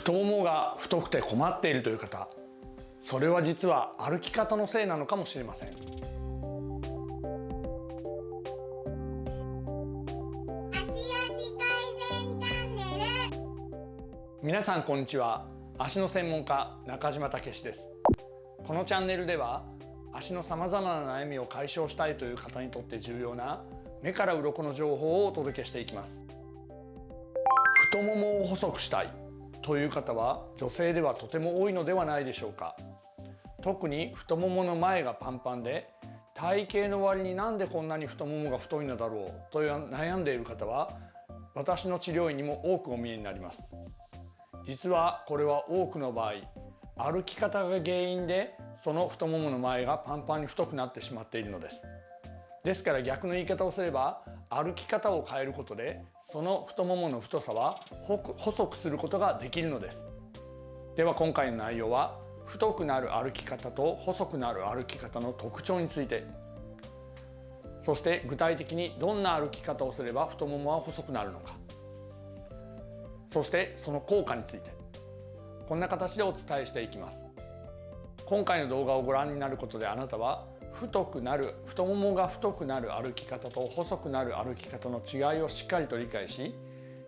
太ももが太くて困っているという方、それは実は歩き方のせいなのかもしれません。足足改善チャンネル。皆さんこんにちは。足の専門家中島武史です。このチャンネルでは足のさまざまな悩みを解消したいという方にとって重要な目から鱗の情報をお届けしていきます。太ももを細くしたいという方は女性ではとても多いのではないでしょうか。特に太ももの前がパンパンで体型の割になんでこんなに太ももが太いのだろうと悩んでいる方は私の治療院にも多くお見えになります。実はこれは多くの場合歩き方が原因でその太ももの前がパンパンに太くなってしまっているのです。ですから逆の言い方をすれば歩き方を変えることでその太ももの太さは細くすることができるのです。では今回の内容は太くなる歩き方と細くなる歩き方の特徴について、そして具体的にどんな歩き方をすれば太ももは細くなるのか、そしてその効果についてこんな形でお伝えしていきます。今回の動画をご覧になることであなたは太ももが太くなる歩き方と細くなる歩き方の違いをしっかりと理解し、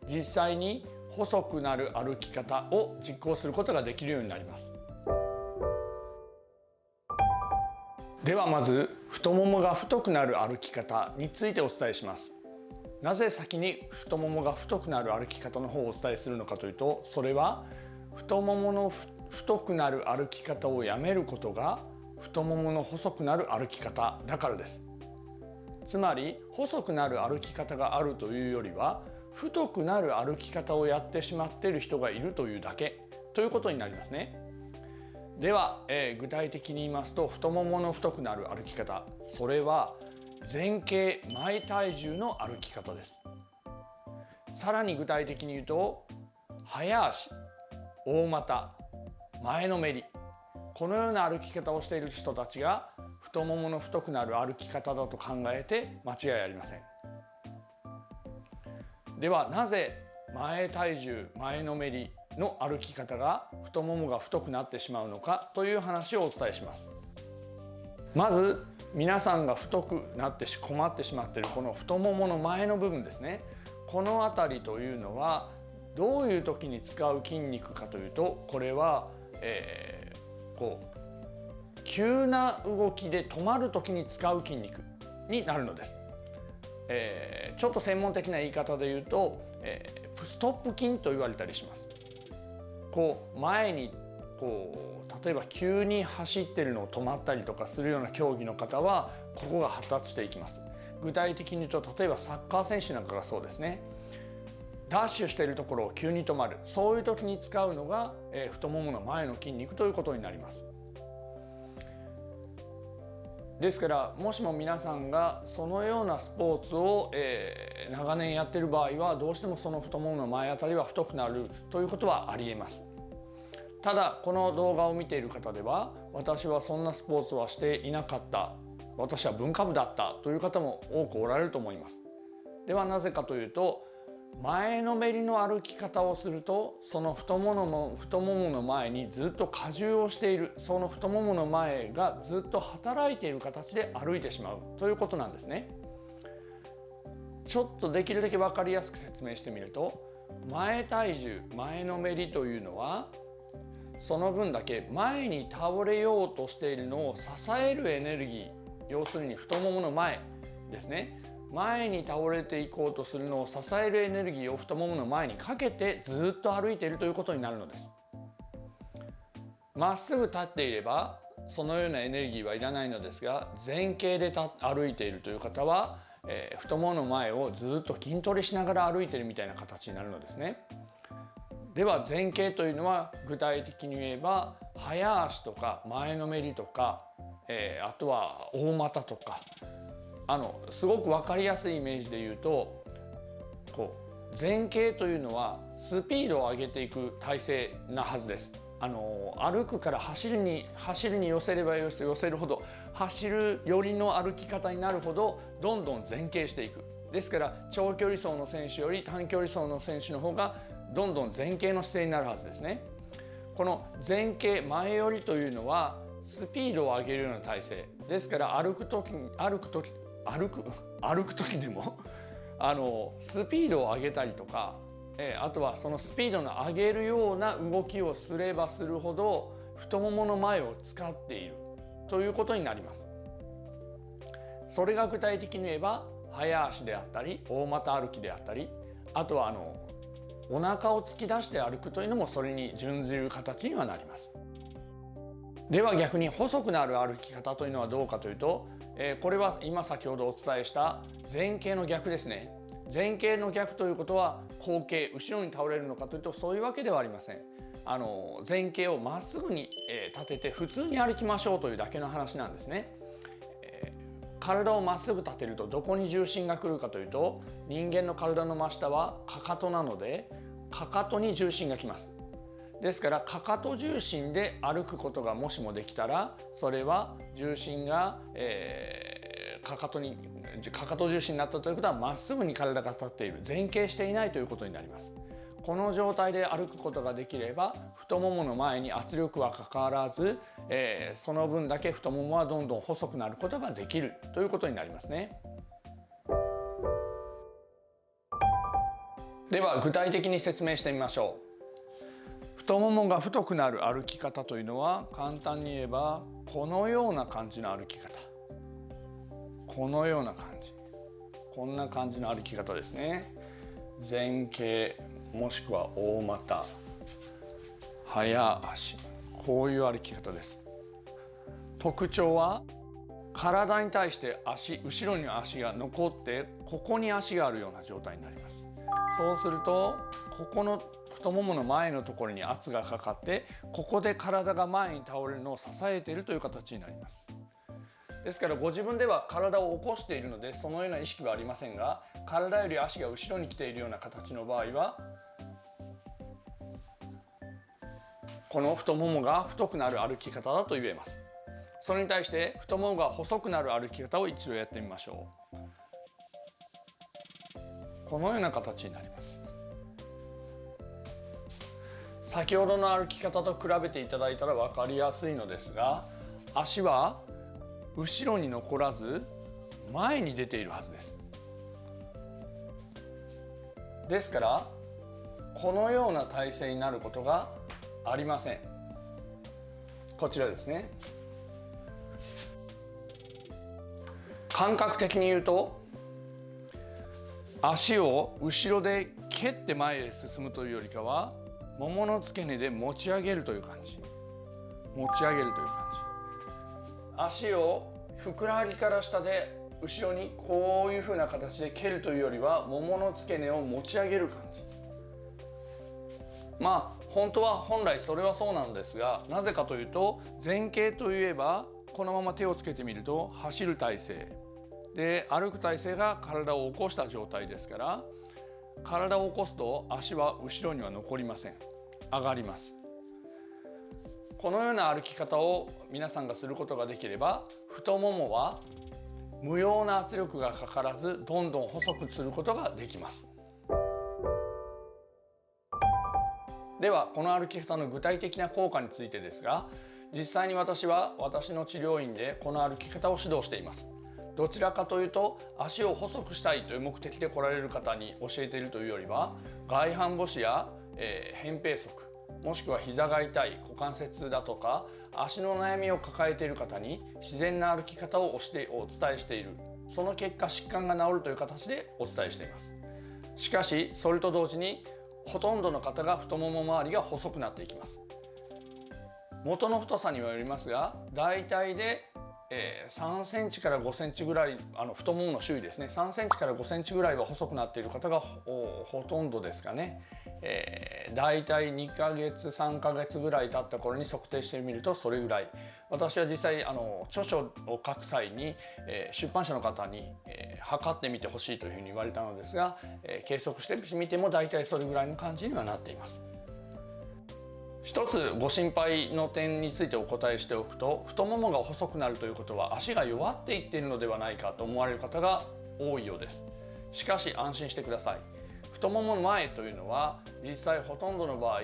実際に細くなる歩き方を実行することができるようになります。ではまず太ももが太くなる歩き方についてお伝えします。なぜ先に太ももが太くなる歩き方の方をお伝えするのかというと、それは太ももの太くなる歩き方をやめることが太ももの細くなる歩き方だからです。つまり細くなる歩き方があるというよりは太くなる歩き方をやってしまっている人がいるというだけということになりますね。では、具体的に言いますと太ももの太くなる歩き方、それは前傾前体重の歩き方です。さらに具体的に言うと早足、大股、前のめり、このような歩き方をしている人たちが太ももの太くなる歩き方だと考えて間違いありません。ではなぜ前体重前のめりの歩き方が太ももが太くなってしまうのかという話をお伝えします。まず皆さんが太くなって困ってしまっているこの太ももの前の部分ですね。この辺りというのはどういう時に使う筋肉かというと、これは、急な動きで止まる時に使う筋肉になるのです。ちょっと専門的な言い方で言うと、ストップ筋と言われたりします。前に例えば急に走ってるのを止まったりとかするような競技の方はここが発達していきます。具体的に言うと例えばサッカー選手なんかがそうですね。ダッシュしているところを急に止まる、そういう時に使うのが、太ももの前の筋肉ということになります。ですからもしも皆さんがそのようなスポーツを、長年やっている場合はどうしてもその太ももの前あたりは太くなるということはありえます。ただこの動画を見ている方では私はそんなスポーツはしていなかった、私は文化部だったという方も多くおられると思います。ではなぜかというと、前のめりの歩き方をするとその太ももの前にずっと荷重をしている、その太ももの前がずっと働いている形で歩いてしまうということなんですね。ちょっとできるだけ分かりやすく説明してみると、前体重前のめりというのはその分だけ前に倒れようとしているのを支えるエネルギー、要するに太ももの前ですね、前に倒れていこうとするのを支えるエネルギーを太ももの前にかけてずっと歩いているということになるのです。まっすぐ立っていればそのようなエネルギーはいらないのですが、前傾で歩いているという方は、太ももの前をずっと筋トレしながら歩いているみたいな形になるのですね。では前傾というのは具体的に言えば早足とか前のめりとか、あとは大股とか、すごく分かりやすいイメージで言うと前傾というのはスピードを上げていく体勢なはずです。歩くから走るに寄せれば寄せるほど走る寄りの歩き方になるほどどんどん前傾していく。ですから長距離走の選手より短距離走の選手の方がどんどん前傾の姿勢になるはずですね。この前傾前寄りというのはスピードを上げるような体勢ですから、歩く時でもスピードを上げたりとか、あとはそのスピードの上げるような動きをすればするほど太ももの前を使っているということになります。それが具体的に言えば早足であったり大股歩きであったり、あとはお腹を突き出して歩くというのもそれに準ずる形にはなります。では逆に細くなる歩き方というのはどうかというと、これは今先ほどお伝えした前傾の逆ですね。前傾の逆ということは後傾、後ろに倒れるのかというとそういうわけではありません。前傾をまっすぐに立てて普通に歩きましょうというだけの話なんですね。体をまっすぐ立てるとどこに重心が来るかというと、人間の体の真下はかかとなのでかかとに重心が来ます。ですからかかと重心で歩くことがもしもできたら、それは重心が、かかと重心になったということはまっすぐに体が立っている、前傾していないということになります。この状態で歩くことができれば太ももの前に圧力はかからず、その分だけ太ももはどんどん細くなることができるということになりますね。では具体的に説明してみましょう。太ももが太くなる歩き方というのは簡単に言えばこのような感じの歩き方、このような感じ、こんな感じの歩き方ですね。前傾もしくは大股、早足、こういう歩き方です。特徴は体に対して後ろに足が残ってここに足があるような状態になります。そうするとここの太ももの前のところに圧がかかって、ここで体が前に倒れるのを支えているという形になります。ですからご自分では体を起こしているのでそのような意識はありませんが、体より足が後ろに来ているような形の場合はこの太ももが太くなる歩き方だと言えます。それに対して太ももが細くなる歩き方を一度やってみましょう。このような形になります。先ほどの歩き方と比べていただいたら分かりやすいのですが、足は後ろに残らず前に出ているはずです。ですからこのような体勢になることがありません。こちらですね。感覚的に言うと足を後ろで蹴って前へ進むというよりかは、ももの付け根で持ち上げるという感じ、持ち上げるという感じ。足をふくらはぎから下で後ろにこういうふうな形で蹴るというよりは、ももの付け根を持ち上げる感じ。本来それはそうなんですが、なぜかというと前傾といえばこのまま手をつけてみると走る体勢で、歩く体勢が体を起こした状態ですから、体を起こすと足は後ろには残りません。上がります。このような歩き方を皆さんがすることができれば、太ももは無用な圧力がかからずどんどん細くすることができます。ではこの歩き方の具体的な効果についてですが、実際に私は私の治療院でこの歩き方を指導しています。どちらかというと足を細くしたいという目的で来られる方に教えているというよりは、外反母趾や、扁平足、もしくは膝が痛い、股関節だとか足の悩みを抱えている方に自然な歩き方をお伝えしている。その結果疾患が治るという形でお伝えしています。しかしそれと同時にほとんどの方が太もも周りが細くなっていきます。元の太さにはよりますが、大体で3センチから5センチぐらい、太ももの周囲ですね、3センチから5センチぐらいは細くなっている方が ほとんどですかね。大体2ヶ月3ヶ月ぐらい経った頃に測定してみるとそれぐらい。私は実際著書を書く際に、出版社の方に、測ってみてほしいというふうに言われたのですが、計測してみても大体それぐらいの感じにはなっています。一つご心配の点についてお答えしておくと、太ももが細くなるということは足が弱っていっているのではないかと思われる方が多いようです。しかし安心してください。太ももの前というのは実際ほとんどの場合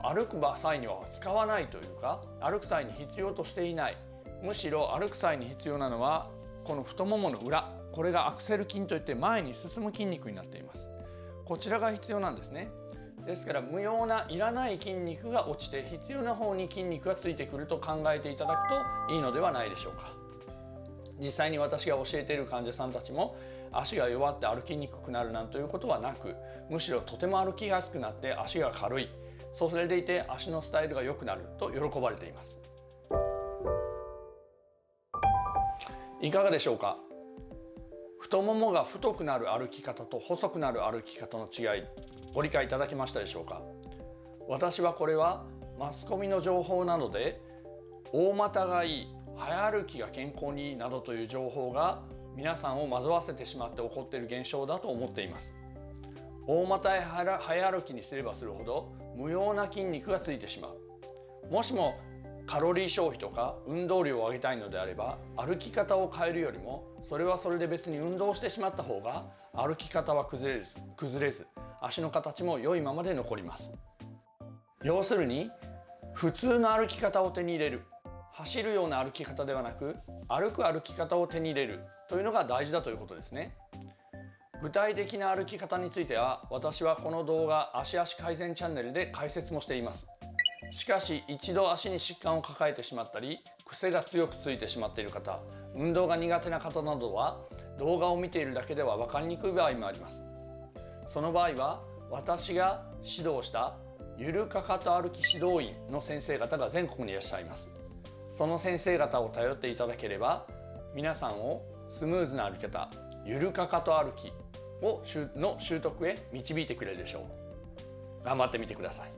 歩く際には使わないというか、歩く際に必要としていない。むしろ歩く際に必要なのはこの太ももの裏、これがアクセル筋といって前に進む筋肉になっています。こちらが必要なんですね。ですから無用ないらない筋肉が落ちて必要な方に筋肉がついてくると考えていただくといいのではないでしょうか。実際に私が教えている患者さんたちも足が弱って歩きにくくなるなんということはなく、むしろとても歩きやすくなって足が軽い、それでいて足のスタイルが良くなると喜ばれています。いかがでしょうか。太ももが太くなる歩き方と細くなる歩き方の違い、ご理解いただけましたでしょうか。私はこれはマスコミの情報などで大股がいい、早歩きが健康にいいなどという情報が皆さんを惑わせてしまって起こっている現象だと思っています。大股へ早歩きにすればするほど無用な筋肉がついてしまう。もしもカロリー消費とか運動量を上げたいのであれば、歩き方を変えるよりもそれはそれで別に運動してしまった方が歩き方は崩れず足の形も良いままで残ります。要するに普通の歩き方を手に入れる、走るような歩き方ではなく歩く歩き方を手に入れるというのが大事だということですね。具体的な歩き方については私はこの動画足改善チャンネルで解説もしています。しかし一度足に疾患を抱えてしまったり癖が強くついてしまっている方、運動が苦手な方などは動画を見ているだけでは分かりにくい場合もあります。その場合は私が指導したゆるかかと歩き指導員の先生方が全国にいらっしゃいます。その先生方を頼っていただければ皆さんをスムーズな歩き方、ゆるかかと歩きの習得へ導いてくれるでしょう。頑張ってみてください。